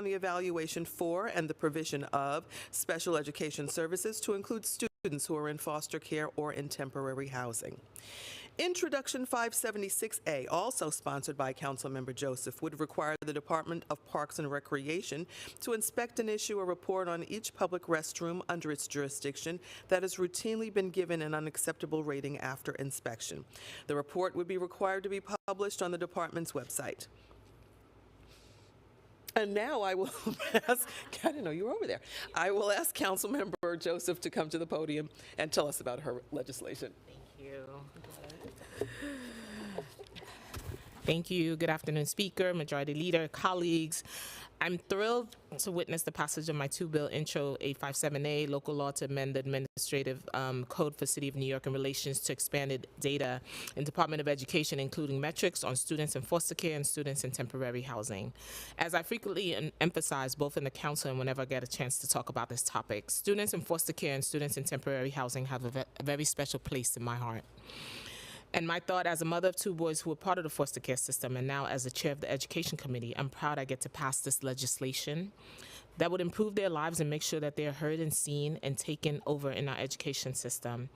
the evaluation for and the provision of special education services to include students who are in foster care or in temporary housing. Introduction 576A, also sponsored by Councilmember Joseph, would require the Department of Parks and Recreation to inspect and issue a report on each public restroom under its jurisdiction that has routinely been given an unacceptable rating after inspection. The report would be required to be published on the department's website. And now I will ask, I didn't know you were over there. I will ask Councilmember Joseph to come to the podium and tell us about her legislation. Thank you. Thank you. Good afternoon, Speaker, Majority Leader, colleagues. I'm thrilled to witness the passage of my two-bill intro 857A, local law to amend the administrative code for City of New York in relations to expanded data in Department of Education, including metrics on students in foster care and students in temporary housing. As I frequently emphasize, both in the council and whenever I get a chance to talk about this topic, students in foster care and students in temporary housing have a very special place in my heart. And my thought, as a mother of two boys who were part of the foster care system and now as the chair of the Education Committee, I'm proud I get to pass this legislation that would improve their lives and make sure that they're heard and seen and taken over in our education system.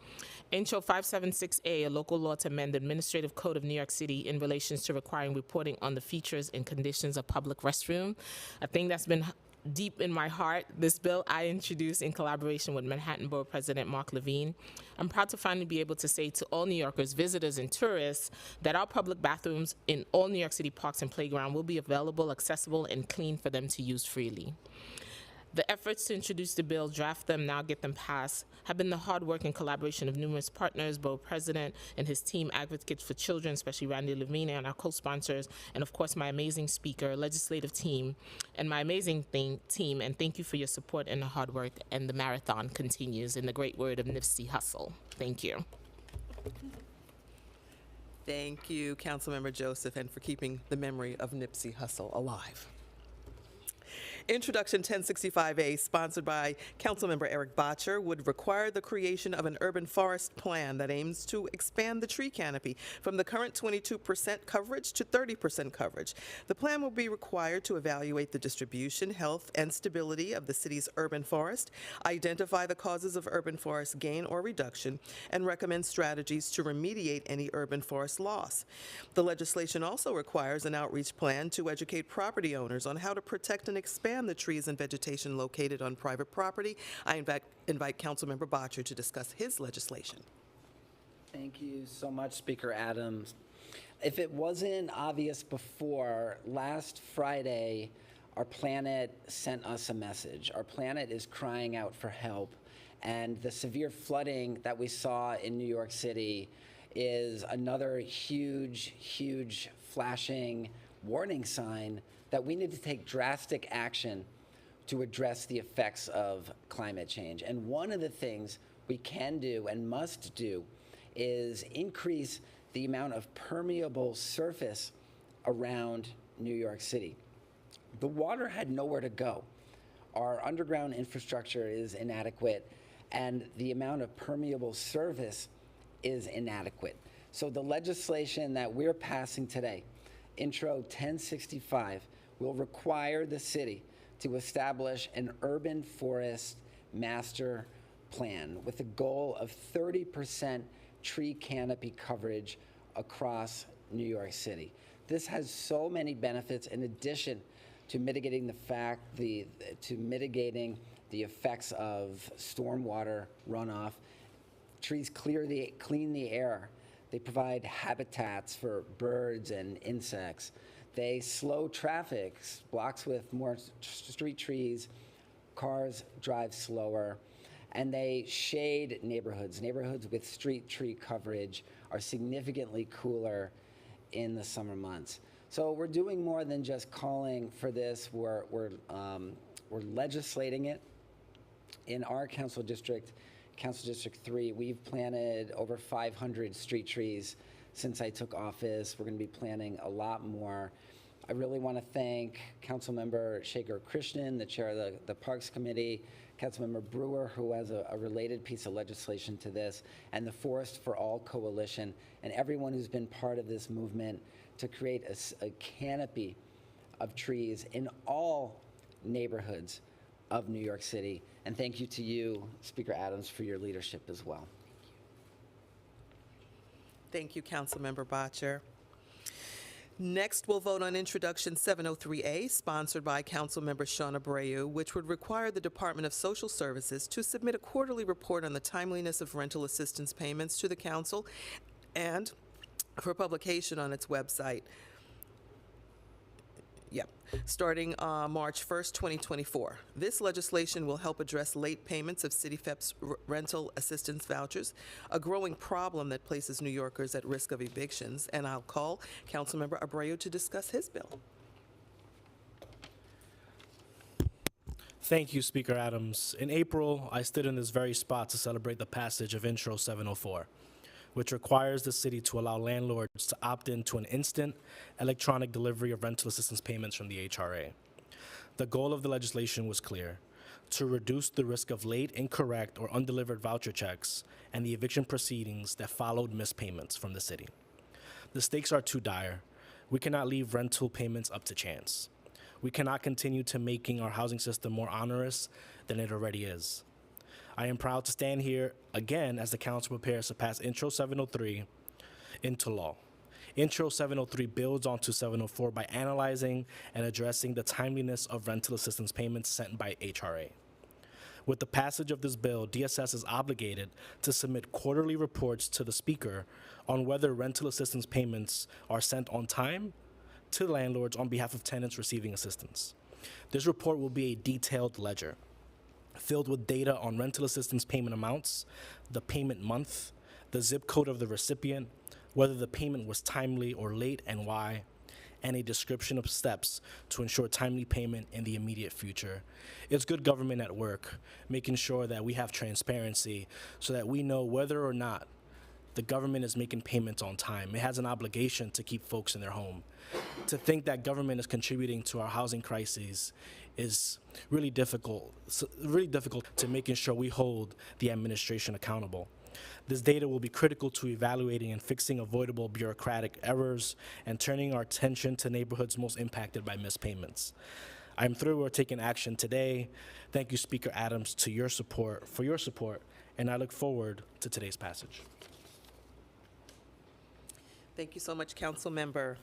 Intro 576A, a local law to amend the Administrative Code of New York City in relation to requiring reporting on the features and conditions of public restroom, a thing that's been deep in my heart. This bill I introduced in collaboration with Manhattan Borough President Mark Levine. I'm proud to finally be able to say to all New Yorkers, visitors, and tourists that our public bathrooms in all New York City parks and playgrounds will be available, accessible, and clean for them to use freely. The efforts to introduce the bill, draft them, now get them passed, have been the hard work and collaboration of numerous partners, Borough President and his team, Advocates for Children, especially Randy Levine and our co-sponsors, and of course my amazing speaker, legislative team, and my amazing team, and thank you for your support and the hard work, and the marathon continues in the great word of Nipsey Hussle. Thank you. Thank you, Councilmember Joseph, and for keeping the memory of Nipsey Hussle alive. Introduction 1065A, sponsored by Councilmember Eric Bottcher, would require the creation of an urban forest plan that aims to expand the tree canopy from the current 22% coverage to 30% coverage. The plan will be required to evaluate the distribution, health, and stability of the city's urban forest, identify the causes of urban forest gain or reduction, and recommend strategies to remediate any urban forest loss. The legislation also requires an outreach plan to educate property owners on how to protect and expand the trees and vegetation located on private property. I invite Councilmember Bottcher to discuss his legislation. Thank you so much, Speaker Adams. If it wasn't obvious before, last Friday, our planet sent us a message. Our planet is crying out for help, and the severe flooding that we saw in New York City is another huge flashing warning sign that we need to take drastic action to address the effects of climate change. And one of the things we can do and must do is increase the amount of permeable surface around New York City. The water had nowhere to go. Our underground infrastructure is inadequate, and the amount of permeable surface is inadequate. So the legislation that we're passing today, Intro 1065, will require the city to establish an urban forest master plan with a goal of 30% tree canopy coverage across New York City. This has so many benefits in addition to mitigating the effects of stormwater runoff. Trees clean the air. They provide habitats for birds and insects. They slow traffic, blocks with more street trees, cars drive slower, and they shade neighborhoods. Neighborhoods with street tree coverage are significantly cooler in the summer months. So we're doing more than just calling for this. We're legislating it. In our council district, Council District 3, we've planted over 500 street trees since I took office. We're going to be planting a lot more. I really want to thank Councilmember Shaker Krishnan, the chair of the Parks Committee, Councilmember Brewer, who has a related piece of legislation to this, and the Forest for All Coalition, and everyone who's been part of this movement to create a canopy of trees in all neighborhoods of New York City. And thank you to you, Speaker Adams, for your leadership as well. Thank you, Councilmember Bottcher. Next, we'll vote on Introduction 703A, sponsored by Councilmember Sean Abreu, which would require the Department of Social Services to submit a quarterly report on the timeliness of rental assistance payments to the council and for publication on its website. Yep, starting March 1st, 2024. This legislation will help address late payments of CityFEP's rental assistance vouchers, a growing problem that places New Yorkers at risk of evictions. And I'll call Councilmember Abreu to discuss his bill. Thank you, Speaker Adams. In April, I stood in this very spot to celebrate the passage of Intro 704, which requires the city to allow landlords to opt in to an instant electronic delivery of rental assistance payments from the HRA. The goal of the legislation was clear: to reduce the risk of late, incorrect, or undelivered voucher checks and the eviction proceedings that followed missed payments from the city. The stakes are too dire. We cannot leave rental payments up to chance. We cannot continue to making our housing system more onerous than it already is. I am proud to stand here again as the council prepares to pass Intro 703 into law. Intro 703 builds onto 704 by analyzing and addressing the timeliness of rental assistance payments sent by HRA. With the passage of this bill, DSS is obligated to submit quarterly reports to the Speaker on whether rental assistance payments are sent on time to landlords on behalf of tenants receiving assistance. This report will be a detailed ledger filled with data on rental assistance payment amounts, the payment month, the zip code of the recipient, whether the payment was timely or late and why, and a description of steps to ensure timely payment in the immediate future. It's good government at work, making sure that we have transparency so that we know whether or not the government is making payments on time. It has an obligation to keep folks in their home. To think that government is contributing to our housing crises is really difficult to making sure we hold the administration accountable. This data will be critical to evaluating and fixing avoidable bureaucratic errors and turning our attention to neighborhoods most impacted by missed payments. I'm thrilled we're taking action today. Thank you, Speaker Adams, for your support, and I look forward to today's passage. Thank you so much, Council Member.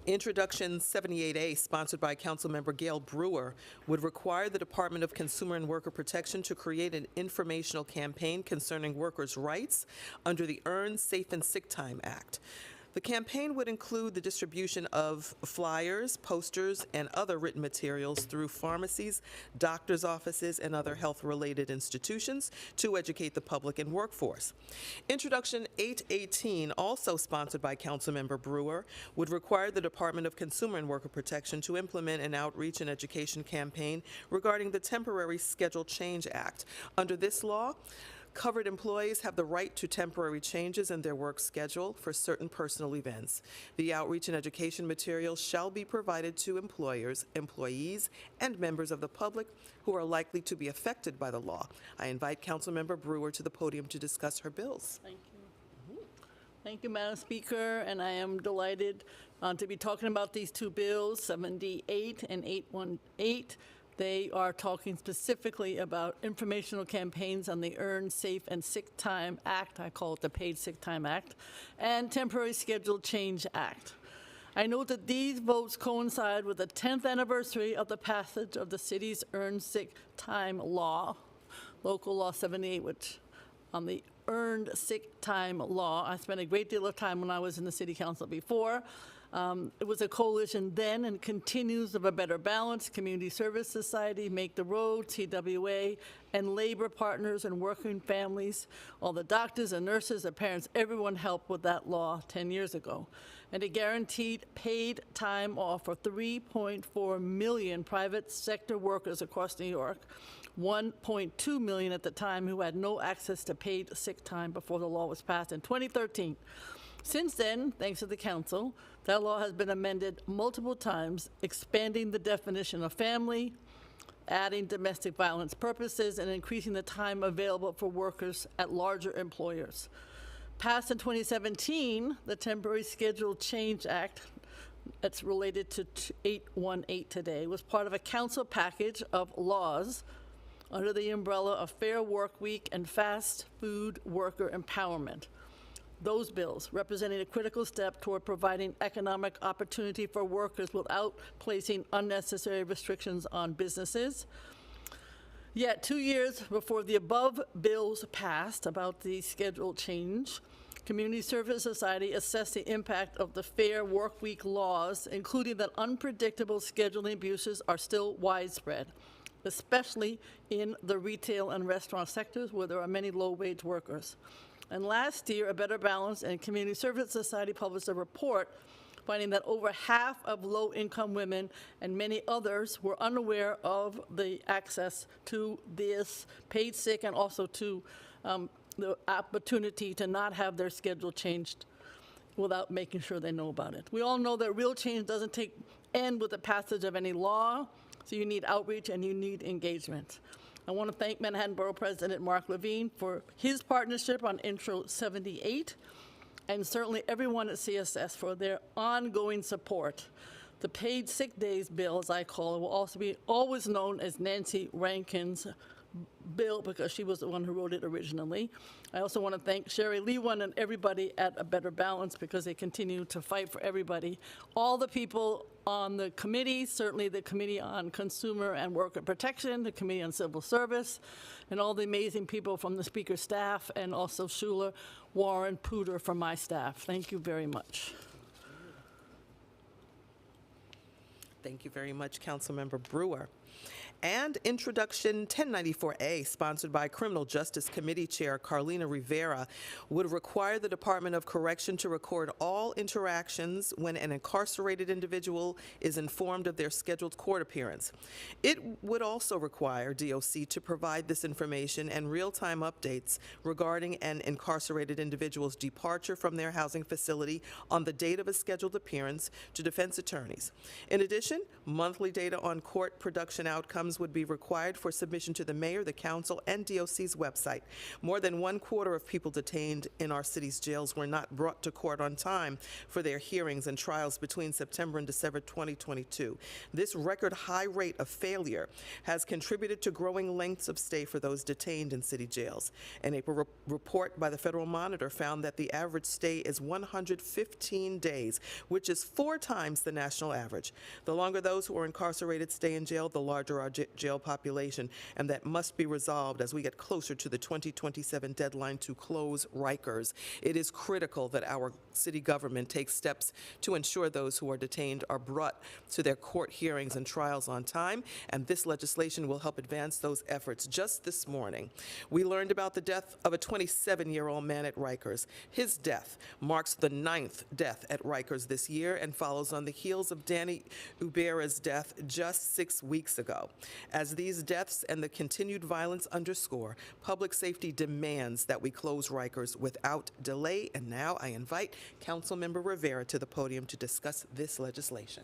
Introduction 78A, sponsored by Councilmember Gail Brewer, would require the Department of Consumer and Worker Protection to create an informational campaign concerning workers' rights under the Earn Safe and Sick Time Act. The campaign would include the distribution of flyers, posters, and other written materials through pharmacies, doctors' offices, and other health-related institutions to educate the public and workforce. Introduction 818, also sponsored by Councilmember Brewer, would require the Department of Consumer and Worker Protection to implement an outreach and education campaign regarding the Temporary Schedule Change Act. Under this law, covered employees have the right to temporary changes in their work schedule for certain personal events. The outreach and education materials shall be provided to employers, employees, and members of the public who are likely to be affected by the law. I invite Councilmember Brewer to the podium to discuss her bills. Thank you. Thank you, Madam Speaker, and I am delighted to be talking about these two bills, 78 and 818. They are talking specifically about informational campaigns on the Earn Safe and Sick Time Act, I call it the Paid Sick Time Act, and Temporary Schedule Change Act. I note that these votes coincide with the 10th anniversary of the passage of the city's Earned Sick Time Law, Local Law 78, which on the Earned Sick Time Law, I spent a great deal of time when I was in the city council before. It was a coalition then and continues of a better balance, Community Service Society, Make the Road, TWA, and labor partners and working families. All the doctors and nurses and parents, everyone helped with that law 10 years ago. And it guaranteed paid time off for 3.4 million private sector workers across New York, 1.2 million at the time who had no access to paid sick time before the law was passed in 2013. Since then, thanks to the council, that law has been amended multiple times, expanding the definition of family, adding domestic violence purposes, and increasing the time available for workers at larger employers. Passed in 2017, the Temporary Schedule Change Act that's related to 818 today was part of a council package of laws under the umbrella of Fair Work Week and Fast Food Worker Empowerment. Those bills representing a critical step toward providing economic opportunity for workers without placing unnecessary restrictions on businesses. Yet 2 years before the above bills passed about the schedule change, Community Service Society assessed the impact of the Fair Work Week laws, including that unpredictable scheduling abuses are still widespread, especially in the retail and restaurant sectors where there are many low-wage workers. And last year, A Better Balance and Community Service Society published a report finding that over half of low-income women and many others were unaware of the access to this paid sick and also to the opportunity to not have their schedule changed without making sure they know about it. We all know that real change doesn't end with the passage of any law, so you need outreach and you need engagement. I want to thank Manhattan Borough President Mark Levine for his partnership on Intro 78, and certainly everyone at CSS for their ongoing support. The paid sick days bill, as I call it, will also be always known as Nancy Rankin's bill because she was the one who wrote it originally. I also want to thank Sherry Lewin and everybody at A Better Balance because they continue to fight for everybody. All the people on the committee, certainly the Committee on Consumer and Worker Protection, the Committee on Civil Service, and all the amazing people from the Speaker's staff, and also Schuler, Warren, Pooter from my staff. Thank you very much. Thank you very much, Councilmember Brewer. And Introduction 1094A, sponsored by Criminal Justice Committee Chair Carlina Rivera, would require the Department of Correction to record all interactions when an incarcerated individual is informed of their scheduled court appearance. It would also require DOC to provide this information and real-time updates regarding an incarcerated individual's departure from their housing facility on the date of a scheduled appearance to defense attorneys. In addition, monthly data on court production outcomes would be required for submission to the mayor, the council, and DOC's website. More than 1/4 of people detained in our city's jails were not brought to court on time for their hearings and trials between September and December 2022. This record high rate of failure has contributed to growing lengths of stay for those detained in city jails. An April report by the Federal Monitor found that the average stay is 115 days, which is 4 times the national average. The longer those who are incarcerated stay in jail, the larger our jail population, and that must be resolved as we get closer to the 2027 deadline to close Rikers. It is critical that our city government takes steps to ensure those who are detained are brought to their court hearings and trials on time, and this legislation will help advance those efforts. Just this morning, we learned about the death of a 27-year-old man at Rikers. His death marks the 9th death at Rikers this year and follows on the heels of Danny Ubera's death just 6 weeks ago. As these deaths and the continued violence underscore, public safety demands that we close Rikers without delay. And now I invite Councilmember Rivera to the podium to discuss this legislation.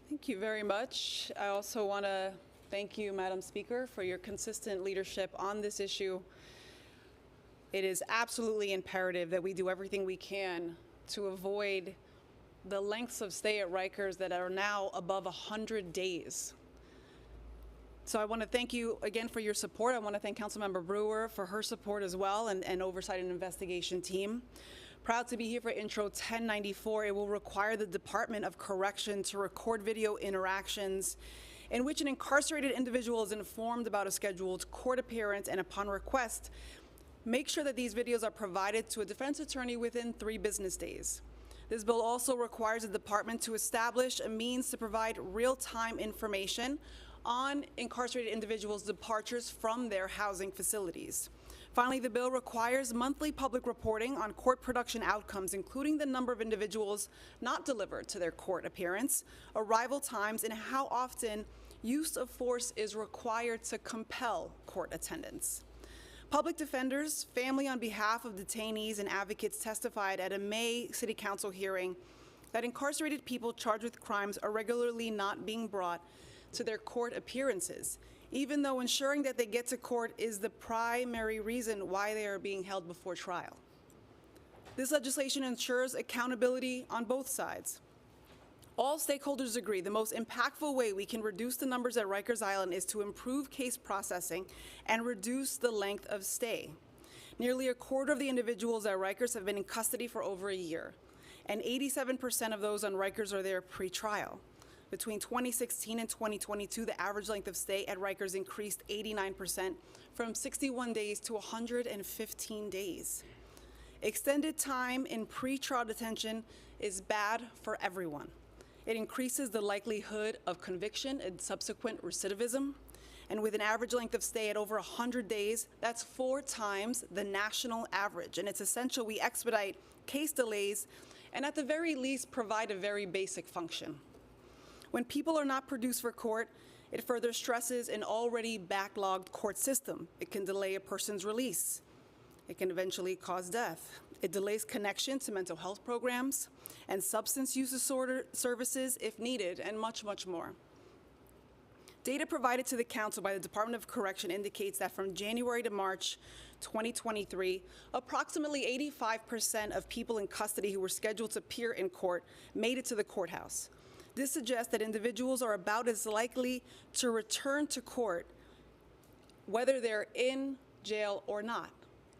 Thank you very much. I also want to thank you, Madam Speaker, for your consistent leadership on this issue. It is absolutely imperative that we do everything we can to avoid the lengths of stay at Rikers that are now above 100 days. So I want to thank you again for your support. I want to thank Councilmember Brewer for her support as well, and Oversight and Investigation team. Proud to be here for Intro 1094. It will require the Department of Correction to record video interactions in which an incarcerated individual is informed about a scheduled court appearance, and upon request, make sure that these videos are provided to a defense attorney within 3 business days. This bill also requires the department to establish a means to provide real-time information on incarcerated individuals' departures from their housing facilities. Finally, the bill requires monthly public reporting on court production outcomes, including the number of individuals not delivered to their court appearance, arrival times, and how often use of force is required to compel court attendance. Public defenders, family on behalf of detainees, and advocates testified at a May City Council hearing that incarcerated people charged with crimes are regularly not being brought to their court appearances, even though ensuring that they get to court is the primary reason why they are being held before trial. This legislation ensures accountability on both sides. All stakeholders agree the most impactful way we can reduce the numbers at Rikers Island is to improve case processing and reduce the length of stay. Nearly a quarter of the individuals at Rikers have been in custody for over a year, and 87% of those on Rikers are there pre-trial. Between 2016 and 2022, the average length of stay at Rikers increased 89% from 61 days to 115 days. Extended time in pre-trial detention is bad for everyone. It increases the likelihood of conviction and subsequent recidivism. And with an average length of stay at over 100 days, that's 4 times the national average. And it's essential we expedite case delays and at the very least provide a very basic function. When people are not produced for court, it further stresses an already backlogged court system. It can delay a person's release. It can eventually cause death. It delays connection to mental health programs and substance use disorder services if needed, and much, much more. Data provided to the council by the Department of Correction indicates that from January to March 2023, approximately 85% of people in custody who were scheduled to appear in court made it to the courthouse. This suggests that individuals are about as likely to return to court whether they're in jail or not.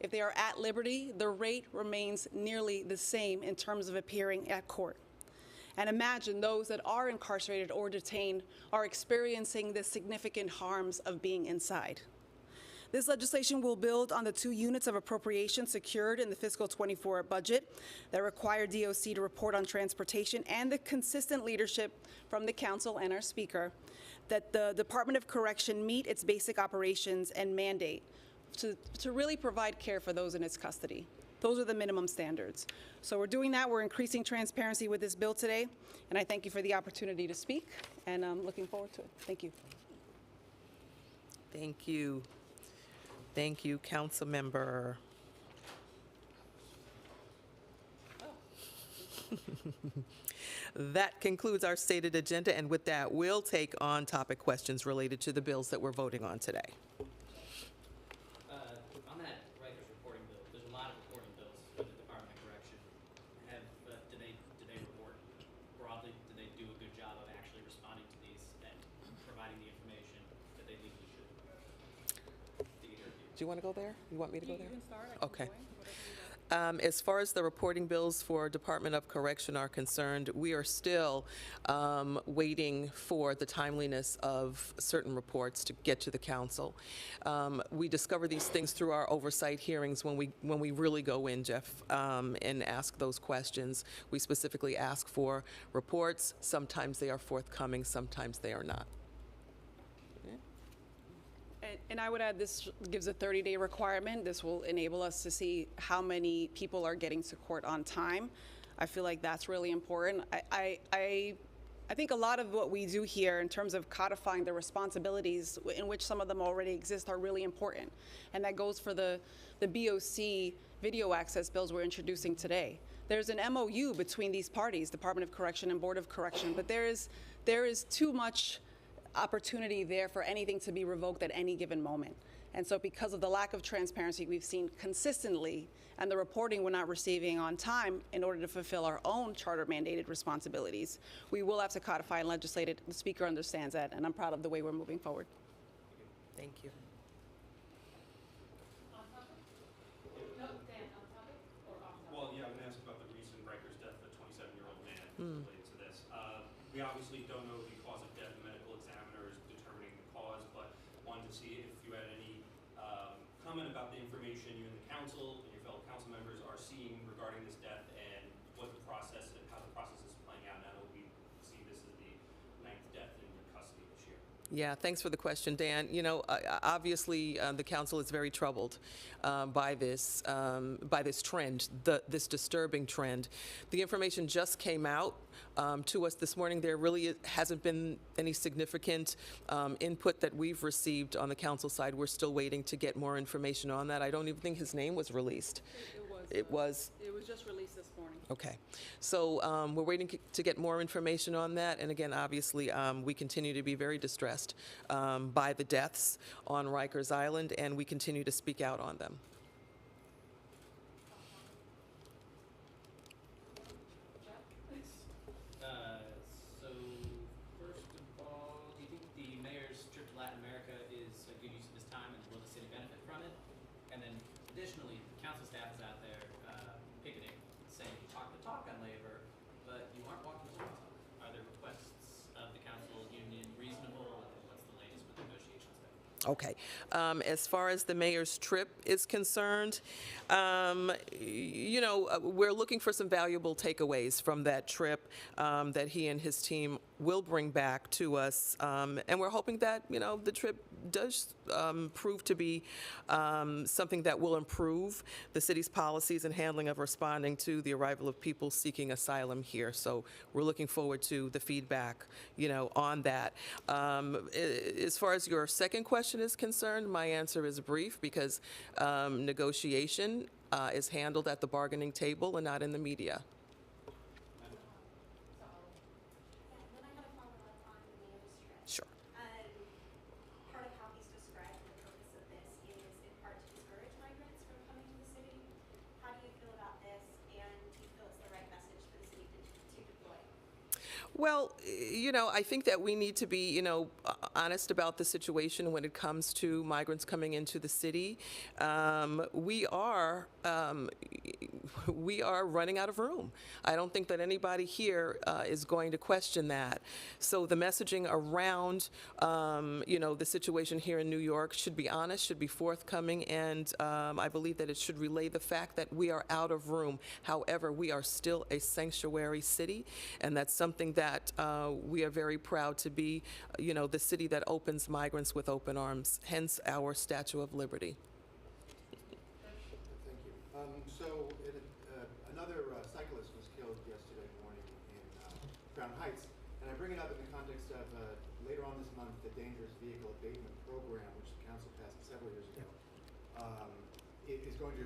If they are at liberty, the rate remains nearly the same in terms of appearing at court. And imagine those that are incarcerated or detained are experiencing the significant harms of being inside. This legislation will build on the 2 units of appropriation secured in the fiscal 24 budget that require DOC to report on transportation, and the consistent leadership from the council and our speaker that the Department of Correction meet its basic operations and mandate to really provide care for those in its custody. Those are the minimum standards. So we're doing that. We're increasing transparency with this bill today, and I thank you for the opportunity to speak, and I'm looking forward to it. Thank you. Thank you. Thank you, Council Member. That concludes our stated agenda, and with that, we'll take on topic questions related to the bills that we're voting on today. On that Rikers reporting bill, there's a lot of reporting bills for the Department of Correction. Did they report broadly? Did they do a good job of actually responding to these and providing the information that they legally should? Do you want to go there? You want me to go there? You can start. Okay. As far as the reporting bills for Department of Correction are concerned, we are still waiting for the timeliness of certain reports to get to the council. We discover these things through our oversight hearings when we really go in, Jeff, and ask those questions. We specifically ask for reports. Sometimes they are forthcoming, sometimes they are not. And I would add, this gives a 30-day requirement. This will enable us to see how many people are getting to court on time. I feel like that's really important. I think a lot of what we do here in terms of codifying the responsibilities, in which some of them already exist, are really important. And that goes for the BOC video access bills we're introducing today. There's an MOU between these parties, Department of Correction and Board of Correction, but there is too much opportunity there for anything to be revoked at any given moment. And so because of the lack of transparency we've seen consistently and the reporting we're not receiving on time in order to fulfill our own charter mandated responsibilities, we will have to codify and legislate it. The Speaker understands that, and I'm proud of the way we're moving forward. Thank you. Well, yeah, I'm going to ask about the recent Rikers death of a 27-year-old man related to this. We obviously don't know the cause of death. The medical examiner is determining the cause, but wanted to see if you had any comment about the information you and the council and your fellow council members are seeing regarding this death and what the process and how the process is playing out now that we see this as the 9th death in your custody this year. Yeah, thanks for the question, Dan. You know, obviously, the council is very troubled by this trend, this disturbing trend. The information just came out to us this morning. There really hasn't been any significant input that we've received on the council side. We're still waiting to get more information on that. I don't even think his name was released. It was just released this morning. Okay. So we're waiting to get more information on that. And again, obviously, we continue to be very distressed by the deaths on Rikers Island, and we continue to speak out on them. Okay. As far as the mayor's trip is concerned, we're looking for some valuable takeaways from that trip that he and his team will bring back to us. And we're hoping that, the trip does prove to be something that will improve the city's policies and handling of responding to the arrival of people seeking asylum here. So we're looking forward to the feedback, on that. As far as your second question is concerned, my answer is brief because negotiation is handled at the bargaining table and not in the media. Then I had a follow-up on the mayor's trip. Sure. Part of how he's described the purpose of this is in part to discourage migrants from coming to the city. How do you feel about this, and do you feel it's the right message for the city to deploy? Well, I think that we need to be, honest about the situation when it comes to migrants coming into the city. We are running out of room. I don't think that anybody here is going to question that. So the messaging around, the situation here in New York should be honest, should be forthcoming, and I believe that it should relay the fact that we are out of room. However, we are still a sanctuary city, and that's something that we are very proud to be, the city that opens migrants with open arms, hence our Statue of Liberty. Thank you. Another cyclist was killed yesterday morning in Crown Heights, and I bring it up in the context of later on this month, the Dangerous Vehicle Abatement Program, which the council passed several years ago, it is going to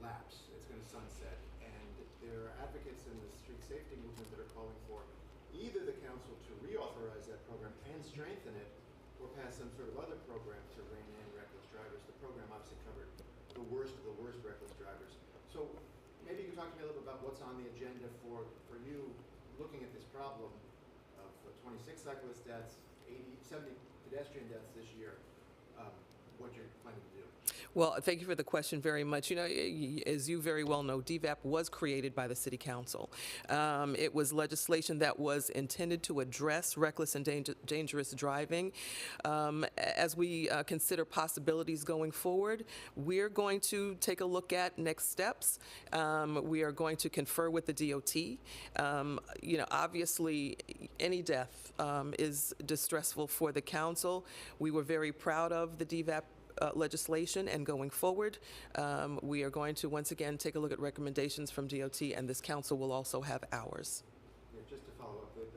lapse. It's going to sunset, and there are advocates in the street safety movement that are calling for either the council to reauthorize that program and strengthen it, or pass some sort of other program to rein in reckless drivers. The program obviously covered the worst of the worst reckless drivers. So maybe you can talk to me a little bit about what's on the agenda for you looking at this problem of 26 cyclist deaths, 70 pedestrian deaths this year, what you're planning to do. Well, thank you for the question very much. As you very well know, DVAP was created by the City Council. It was legislation that was intended to address reckless and dangerous driving. As we consider possibilities going forward, we're going to take a look at next steps. We are going to confer with the DOT. Obviously, any death is distressful for the council. We were very proud of the DVAP legislation, and going forward, we are going to once again take a look at recommendations from DOT, and this council will also have ours. Yeah, just to follow up, the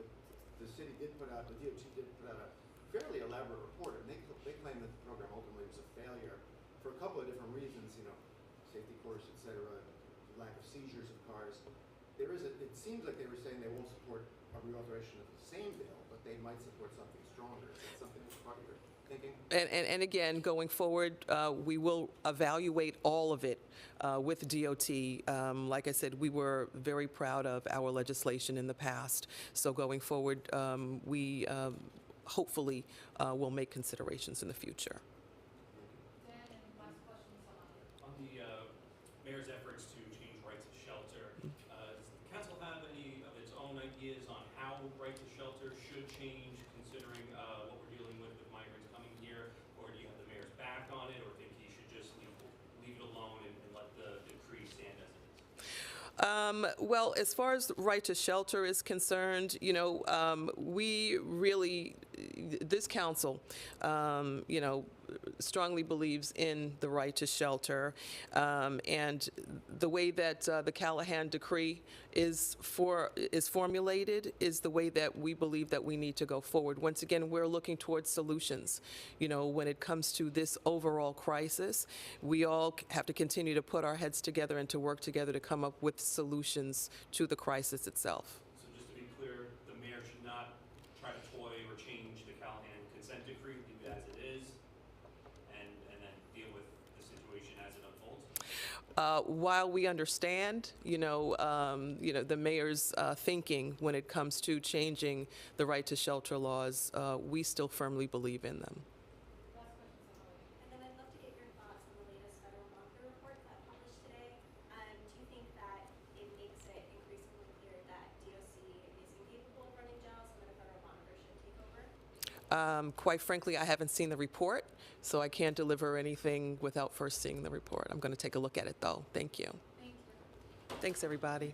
city did put out, the DOT did put out a fairly elaborate report, and they claim that the program ultimately was a failure for a couple of different reasons, safety course, et cetera, lack of seizures of cars. It seems like they were saying they won't support a reauthorization of the same bill, but they might support something stronger. Is that something that's part of your thinking? And again, going forward, we will evaluate all of it with DOT. Like I said, we were very proud of our legislation in the past. So going forward, we hopefully will make considerations in the future. On the mayor's efforts to change right to shelter, does the council have any of its own ideas on how right to shelter should change, considering what we're dealing with migrants coming here, or do you have the mayor's back on it, or think he should just leave it alone and let the decree stand as it is? Well, as far as right to shelter is concerned, we really, this council, strongly believes in the right to shelter, and the way that the Callahan decree is formulated is the way that we believe that we need to go forward. Once again, we're looking towards solutions. When it comes to this overall crisis, we all have to continue to put our heads together and to work together to come up with solutions to the crisis itself. So just to be clear, the mayor should not try to toy or change the Callahan consent decree, leave it as it is, and then deal with the situation as it unfolds? While we understand, the mayor's thinking when it comes to changing the right to shelter laws, we still firmly believe in them. And then I'd love to get your thoughts on the latest federal bunker report that published today. Do you think that it makes it increasingly clear that DOC is incapable of running jails and that a federal monitor should take over? Quite frankly, I haven't seen the report, so I can't deliver anything without first seeing the report. I'm going to take a look at it, though. Thank you. Thank you. Thanks, everybody.